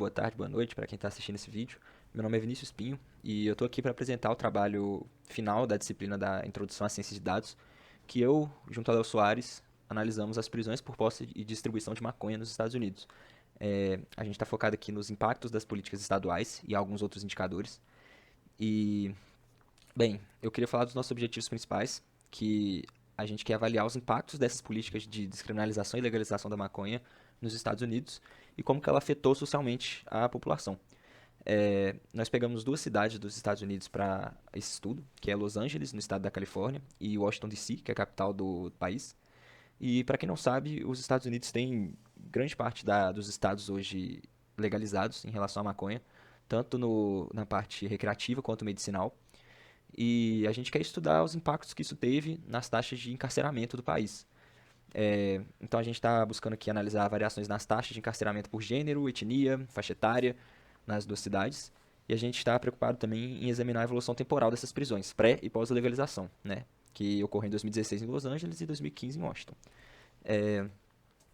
boa tarde, boa noite para quem está assistindo esse vídeo. Meu nome é Vinícius Pinho e eu estou aqui para apresentar o trabalho final da disciplina da Introdução à Ciência de Dados, que eu, junto ao Léo Soares, analisamos as prisões por posse e distribuição de maconha nos Estados Unidos. A gente está focado aqui nos impactos das políticas estaduais e alguns outros indicadores. E, bem, eu queria falar dos nossos objetivos principais, que a gente quer avaliar os impactos dessas políticas de descriminalização e legalização da maconha nos Estados Unidos e como que ela afetou socialmente a população. Nós pegamos duas cidades dos Estados Unidos para esse estudo, que é Los Angeles, no estado da Califórnia, e Washington, D.C., que é a capital do país. E, para quem não sabe, os Estados Unidos têm grande parte dos estados hoje legalizados em relação à maconha, tanto na parte recreativa quanto medicinal. E a gente quer estudar os impactos que isso teve nas taxas de encarceramento do país. Então a gente está buscando aqui analisar variações nas taxas de encarceramento por gênero, etnia, faixa etária, nas duas cidades. E a gente está preocupado também em examinar a evolução temporal dessas prisões, pré e pós-legalização, né? Que ocorreu em 2016 em Los Angeles e 2015 em Washington.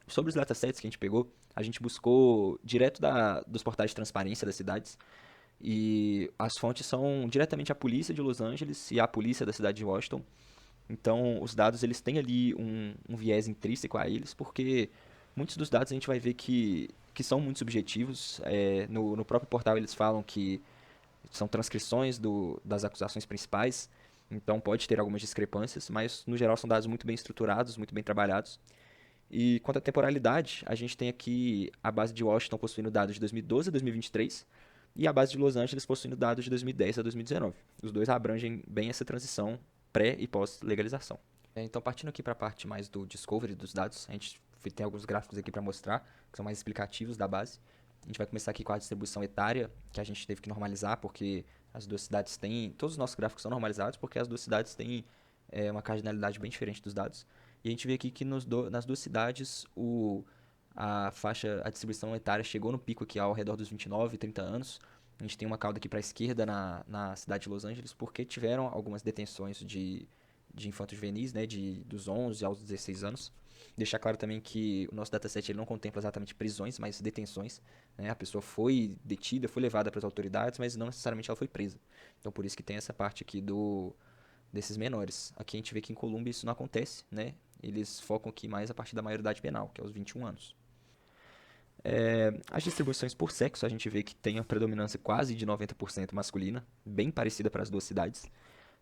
Sobre os datasets que a gente pegou, a gente buscou direto dos portais de transparência das cidades. E as fontes são diretamente a polícia de Los Angeles e a polícia da cidade de Washington. Então, os dados eles têm ali um viés intrínseco a eles, porque muitos dos dados a gente vai ver que são muito subjetivos. No próprio portal eles falam que são transcrições das acusações principais, então pode ter algumas discrepâncias, mas no geral são dados muito bem estruturados, muito bem trabalhados. E quanto à temporalidade, a gente tem aqui a base de Washington possuindo dados de 2012 a 2023 e a base de Los Angeles possuindo dados de 2010 a 2019. Os dois abrangem bem essa transição pré e pós-legalização. Então, partindo aqui para a parte mais do discovery dos dados, a gente tem alguns gráficos aqui para mostrar, que são mais explicativos da base. A gente vai começar aqui com a distribuição etária, que a gente teve que normalizar, porque as duas cidades têm... Todos os nossos gráficos são normalizados, porque as duas cidades têm uma cardinalidade bem diferente dos dados. E a gente vê aqui que nas duas cidades a distribuição etária chegou no pico aqui ao redor dos 29, 30 anos. A gente tem uma cauda aqui para a esquerda na cidade de Los Angeles, porque tiveram algumas detenções de infantos juvenis, né, dos 11 aos 16 anos. Deixar claro também que o nosso dataset ele não contempla exatamente prisões, mas detenções. Né? A pessoa foi detida, foi levada para as autoridades, mas não necessariamente ela foi presa. Então por isso que tem essa parte aqui desses menores. Aqui a gente vê que em Colômbia isso não acontece, né? Eles focam aqui mais a partir da maioridade penal, que é os 21 anos. As distribuições por sexo, a gente vê que tem a predominância quase de 90% masculina, bem parecida para as duas cidades.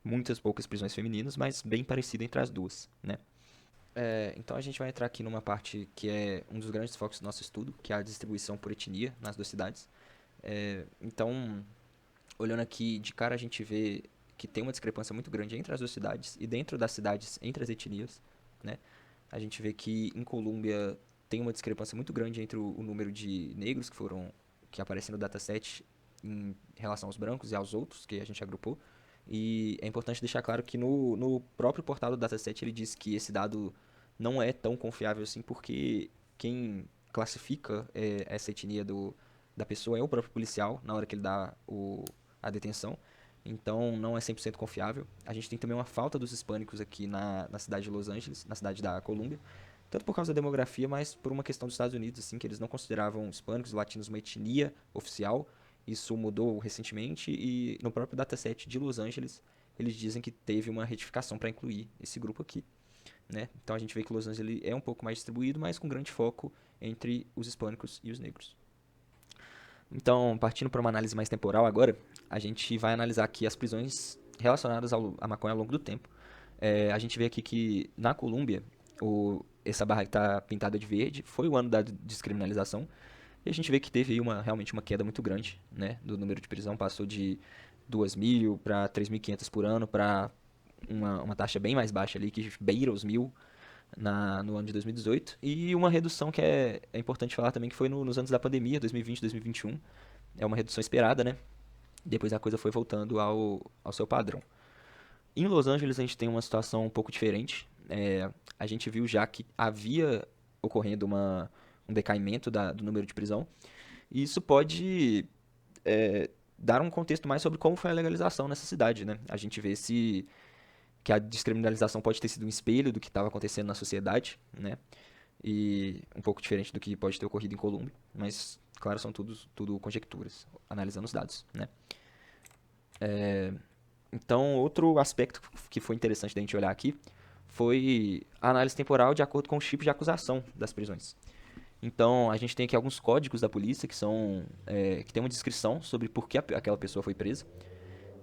Muitas poucas prisões femininas, mas bem parecida entre as duas, né? Então a gente vai entrar aqui numa parte que é um dos grandes focos do nosso estudo, que é a distribuição por etnia nas duas cidades. Então, olhando aqui, de cara a gente vê que tem uma discrepância muito grande entre as duas cidades e dentro das cidades entre as etnias, né? A gente vê que em Colômbia tem uma discrepância muito grande entre o número de negros que aparecem no dataset em relação aos brancos e aos outros que a gente agrupou. E é importante deixar claro que no próprio portal do dataset ele diz que esse dado não é tão confiável assim, porque quem classifica essa etnia da pessoa é o próprio policial na hora que ele dá a detenção. Então não é 100% confiável. A gente tem também uma falta dos hispânicos aqui na cidade de Los Angeles, na cidade da Colômbia, tanto por causa da demografia, mas por uma questão dos Estados Unidos, assim, que eles não consideravam hispânicos e latinos uma etnia oficial. Isso mudou recentemente e no próprio dataset de Los Angeles eles dizem que teve uma retificação para incluir esse grupo aqui. Né? Então a gente vê que Los Angeles é um pouco mais distribuído, mas com grande foco entre os hispânicos e os negros. Então, partindo para uma análise mais temporal agora, a gente vai analisar aqui as prisões relacionadas à maconha ao longo do tempo. A gente vê aqui que na Colômbia, essa barra que está pintada de verde foi o ano da descriminalização. E a gente vê que teve aí realmente uma queda muito grande, né, do número de prisão. Passou de 2.000 para 3.500 por ano, para uma taxa bem mais baixa ali, que beira os 1.000 no ano de 2018. E uma redução que é importante falar também, que foi nos anos da pandemia, 2020, 2021. É uma redução esperada, né? Depois a coisa foi voltando ao seu padrão. Em Los Angeles a gente tem uma situação um pouco diferente. A gente viu já que havia ocorrendo um decaimento do número de prisão. E isso pode dar um contexto mais sobre como foi a legalização nessa cidade, né? A gente vê que a descriminalização pode ter sido um espelho do que estava acontecendo na sociedade, né? E um pouco diferente do que pode ter ocorrido em Colômbia. Mas Claro, são tudo conjecturas, analisando os dados, né? Então, outro aspecto que foi interessante da gente olhar aqui foi a análise temporal de acordo com o tipo de acusação das prisões. Então, a gente tem aqui alguns códigos da polícia que tem uma descrição sobre por que aquela pessoa foi presa.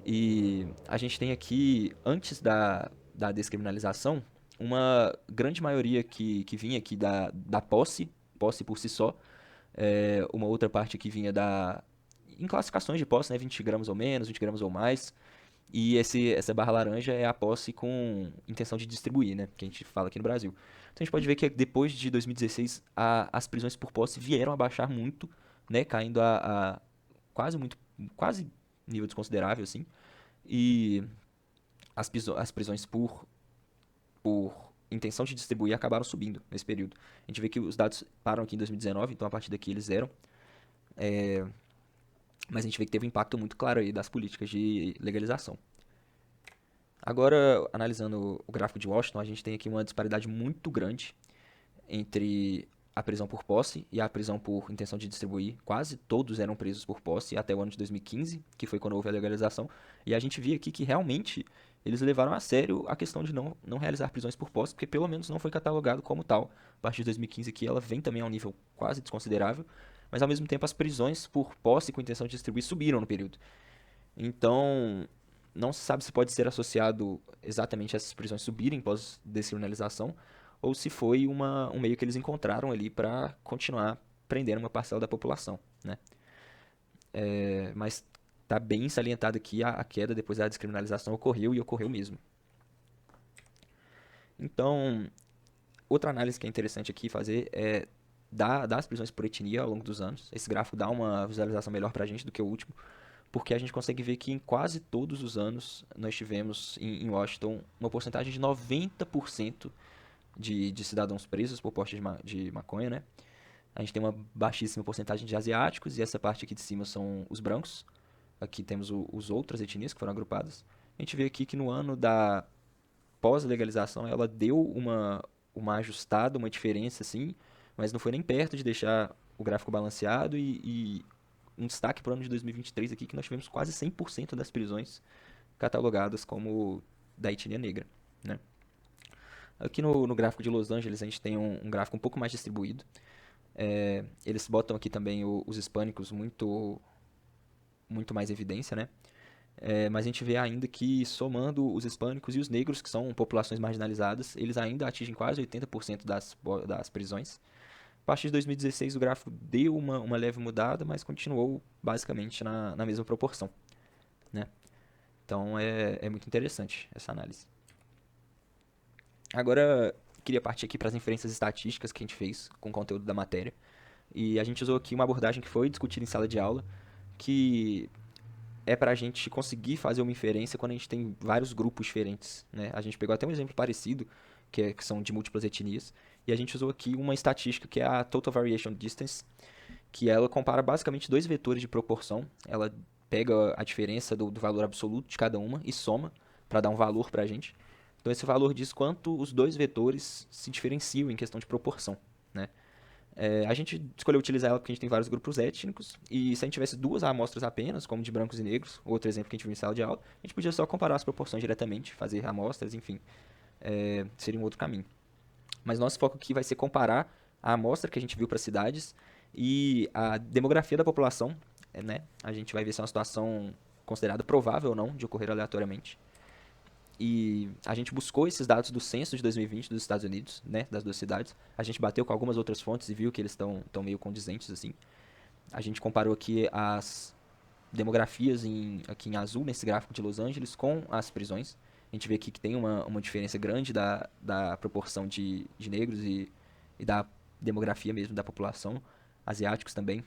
E a gente tem aqui, antes da descriminalização, uma grande maioria que vinha aqui da posse por si só, uma outra parte que vinha em classificações de posse, né, 20 gramas ou menos, 20 gramas ou mais, e essa barra laranja é a posse com intenção de distribuir, né, que a gente fala aqui no Brasil. Então a gente pode ver que depois de 2016 as prisões por posse vieram a baixar muito, né, caindo a quase nível desconsiderável, assim, e as prisões por intenção de distribuir acabaram subindo nesse período. A gente vê que os dados param aqui em 2019, então a partir daqui eles zeram. Mas a gente vê que teve um impacto muito claro aí das políticas de legalização. Agora, analisando o gráfico de Washington, a gente tem aqui uma disparidade muito grande entre a prisão por posse e a prisão por intenção de distribuir. Quase todos eram presos por posse até o ano de 2015, que foi quando houve a legalização. E a gente via aqui que realmente eles levaram a sério a questão de não realizar prisões por posse, porque pelo menos não foi catalogado como tal. A partir de 2015 aqui ela vem também a um nível quase desconsiderável, mas ao mesmo tempo as prisões por posse com intenção de distribuir subiram no período. Então, não se sabe se pode ser associado exatamente a essas prisões subirem pós-descriminalização, ou se foi um meio que eles encontraram ali para continuar prendendo uma parcela da população, né? Mas está bem salientado aqui a queda depois da descriminalização ocorreu e ocorreu mesmo. Então, outra análise que é interessante aqui fazer é das prisões por etnia ao longo dos anos. Esse gráfico dá uma visualização melhor para a gente do que o último, porque a gente consegue ver que em quase todos os anos nós tivemos em Washington uma porcentagem de 90% de cidadãos presos por porte de maconha, né? A gente tem uma baixíssima porcentagem de asiáticos, e essa parte aqui de cima são os brancos. Aqui temos os outras etnias que foram agrupadas. A gente vê aqui que no ano da pós-legalização ela deu uma ajustada, uma diferença assim, mas não foi nem perto de deixar o gráfico balanceado e um destaque para o ano de 2023 aqui que nós tivemos quase 100% das prisões catalogadas como da etnia negra, né? Aqui no gráfico de Los Angeles a gente tem um gráfico um pouco mais distribuído. Eles botam aqui também os hispânicos muito mais em evidência, né? Mas a gente vê ainda que somando os hispânicos e os negros, que são populações marginalizadas, eles ainda atingem quase 80% das prisões. A partir de 2016 o gráfico deu uma leve mudada, mas continuou basicamente na mesma proporção, né? Então é muito interessante essa análise. Agora, queria partir aqui para as inferências estatísticas que a gente fez com o conteúdo da matéria. E a gente usou aqui uma abordagem que foi discutida em sala de aula, que é para a gente conseguir fazer uma inferência quando a gente tem vários grupos diferentes, né? A gente pegou até um exemplo parecido, que são de múltiplas etnias, e a gente usou aqui uma estatística que é a Total Variation Distance, que ela compara basicamente dois vetores de proporção. Ela pega a diferença do valor absoluto de cada uma e soma para dar um valor para a gente. Então esse valor diz quanto os dois vetores se diferenciam em questão de proporção, né? A gente escolheu utilizar ela porque a gente tem vários grupos étnicos, e se a gente tivesse duas amostras apenas, como de brancos e negros, outro exemplo que a gente viu em sala de aula, a gente podia só comparar as proporções diretamente, fazer amostras, enfim, seria um outro caminho. Mas nosso foco aqui vai ser comparar a amostra que a gente viu para cidades e a demografia da população, né? A gente vai ver se é uma situação considerada provável ou não de ocorrer aleatoriamente. E a gente buscou esses dados do censo de 2020 dos Estados Unidos, né, das duas cidades. A gente bateu com algumas outras fontes e viu que eles estão meio condizentes, assim. A gente comparou aqui as demografias aqui em azul, nesse gráfico de Los Angeles, com as prisões. A gente vê aqui que tem uma diferença grande da proporção de negros e da demografia mesmo da população, asiáticos também.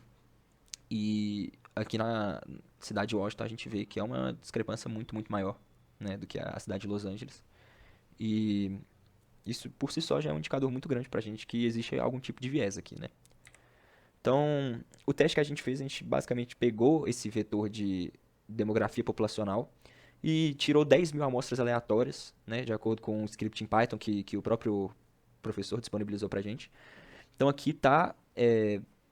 E aqui na cidade de Washington a gente vê que é uma discrepância muito, muito maior, né, do que a cidade de Los Angeles. E isso por si só já é um indicador muito grande pra gente que existe algum tipo de viés aqui, né? Então, o teste que a gente fez, a gente basicamente pegou esse vetor de demografia populacional e tirou 10 mil amostras aleatórias, né, de acordo com o script em Python que o próprio professor disponibilizou pra gente. Então aqui está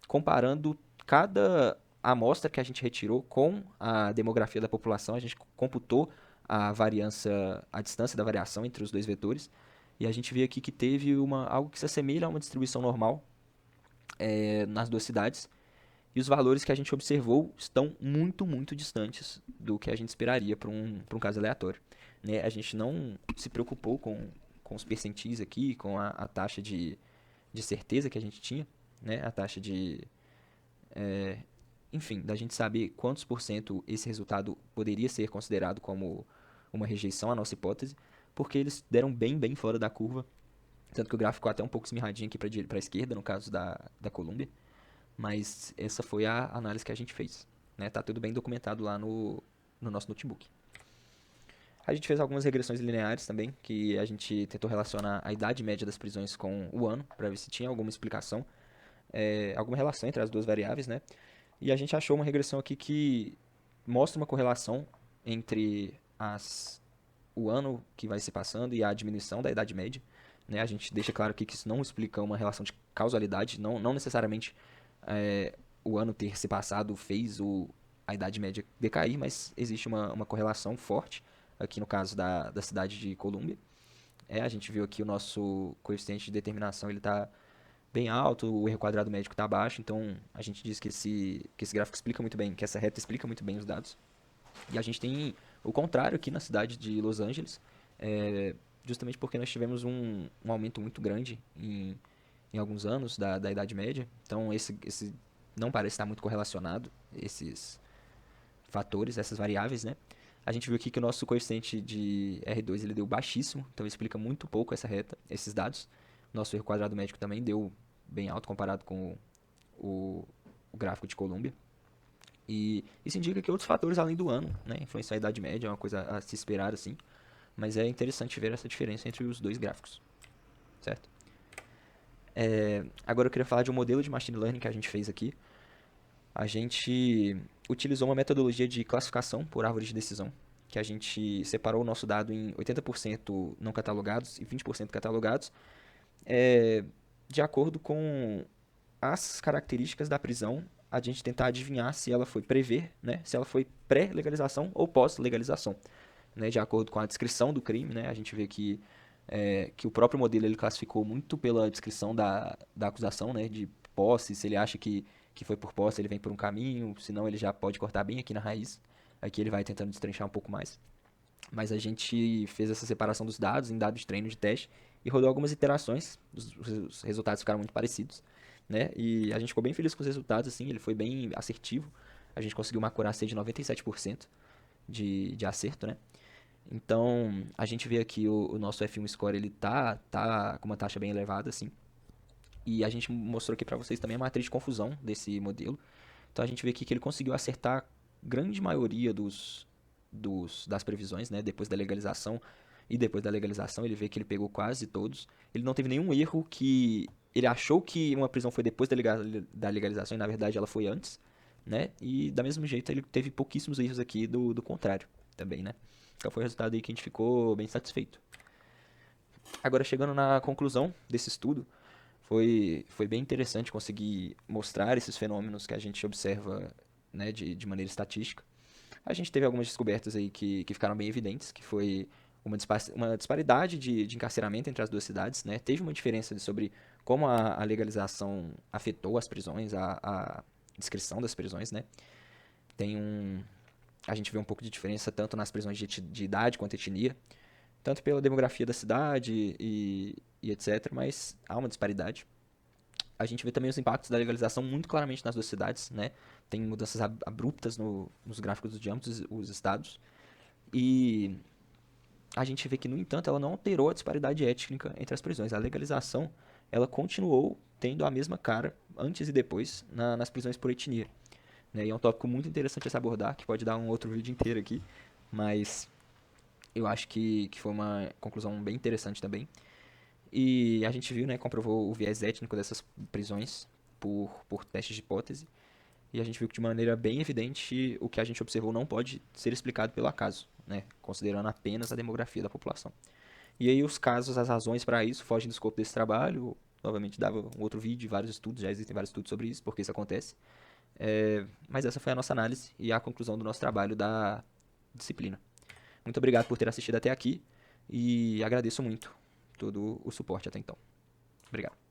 comparando cada amostra que a gente retirou com a demografia da população, a gente computou a variância, a distância da variação entre os dois vetores, e a gente vê aqui que teve algo que se assemelha a uma distribuição normal nas duas cidades, e os valores que a gente observou estão muito, muito distantes do que a gente esperaria para um caso aleatório. Né? A gente não se preocupou com os percentis aqui, com a taxa de certeza que a gente tinha, né? A taxa enfim, da gente saber quantos por cento esse resultado poderia ser considerado como uma rejeição à nossa hipótese, porque eles deram bem, bem fora da curva, tanto que o gráfico ficou até um pouco esmirradinho aqui para a esquerda, no caso da Colômbia, mas essa foi a análise que a gente fez. Né? Tá tudo bem documentado lá no nosso notebook. A gente fez algumas regressões lineares também, que a gente tentou relacionar a idade média das prisões com o ano, para ver se tinha alguma explicação, alguma relação entre as duas variáveis, né? E a gente achou uma regressão aqui que mostra uma correlação entre o ano que vai se passando e a diminuição da idade média. Né? A gente deixa claro aqui que isso não explica uma relação de causalidade, não necessariamente o ano ter se passado fez a idade média decair, mas existe uma correlação forte, aqui no caso da cidade de Colômbia. A gente viu aqui o nosso coeficiente de determinação, ele está bem alto, o erro quadrado médico está baixo, então a gente diz que esse gráfico explica muito bem, que essa reta explica muito bem os dados. E a gente tem o contrário aqui na cidade de Los Angeles, justamente porque nós tivemos um aumento muito grande em alguns anos da Idade Média, então esse não parece estar muito correlacionado, esses fatores, essas variáveis, né? A gente viu aqui que o nosso coeficiente de R2 ele deu baixíssimo, então explica muito pouco essa reta, esses dados. Nosso erro quadrado médico também deu bem alto comparado com o gráfico de Colômbia. E isso indica que outros fatores além do ano, né, influenciam a idade média, é uma coisa a se esperar assim, mas é interessante ver essa diferença entre os dois gráficos, certo? Agora eu queria falar de um modelo de machine learning que a gente fez aqui. A gente utilizou uma metodologia de classificação por árvore de decisão, que a gente separou o nosso dado em 80% não catalogados e 20% catalogados, de acordo com as características da prisão, a gente tentar adivinhar se ela foi né, se ela foi pré-legalização ou pós-legalização. Né, de acordo com a descrição do crime, né, a gente vê que o próprio modelo ele classificou muito pela descrição da acusação, né, de posse, se ele acha que foi por posse, ele vem por um caminho, senão ele já pode cortar bem aqui na raiz. Aqui ele vai tentando destrinchar um pouco mais. Mas a gente fez essa separação dos dados em dados de treino de teste e rodou algumas iterações, os resultados ficaram muito parecidos, né? E a gente ficou bem feliz com os resultados, assim, ele foi bem assertivo. A gente conseguiu uma acurácia de 97% de acerto, né? Então, a gente vê aqui o nosso F1 score, ele tá com uma taxa bem elevada, assim. E a gente mostrou aqui para vocês também a matriz de confusão desse modelo. Então, a gente vê aqui que ele conseguiu acertar grande maioria das previsões, né? Depois da legalização. E depois da legalização, ele vê que ele pegou quase todos. Ele não teve nenhum erro que... Ele achou que uma prisão foi depois da legalização e, na verdade, ela foi antes, né? E, da mesma jeito, ele teve pouquíssimos erros aqui do contrário também, né? Então, foi um resultado aí que a gente ficou bem satisfeito. Agora, chegando na conclusão desse estudo, foi bem interessante conseguir mostrar esses fenômenos que a gente observa, né, de maneira estatística. A gente teve algumas descobertas aí que ficaram bem evidentes, que foi uma disparidade de encarceramento entre as duas cidades, né? Teve uma diferença sobre como a legalização afetou as prisões, a descrição das prisões, né? A gente vê um pouco de diferença tanto nas prisões de idade quanto etnia, tanto pela demografia da cidade e etc., mas há uma disparidade. A gente vê também os impactos da legalização muito claramente nas duas cidades, né? Tem mudanças abruptas nos gráficos de ambos os estados. E a gente vê que, no entanto, ela não alterou a disparidade étnica entre as prisões. A legalização, ela continuou tendo a mesma cara antes e depois nas prisões por etnia. Né? E é um tópico muito interessante a se abordar, que pode dar um outro vídeo inteiro aqui, mas eu acho que foi uma conclusão bem interessante também. E a gente viu, né, comprovou o viés étnico dessas prisões por testes de hipótese. E a gente viu que de maneira bem evidente o que a gente observou não pode ser explicado pelo acaso, né, considerando apenas a demografia da população. E aí os casos, as razões para isso fogem do escopo desse trabalho. Novamente dava um outro vídeo, vários estudos, já existem vários estudos sobre isso, porque isso acontece. Mas essa foi a nossa análise e a conclusão do nosso trabalho da disciplina. Muito obrigado por ter assistido até aqui e agradeço muito todo o suporte até então. Obrigado.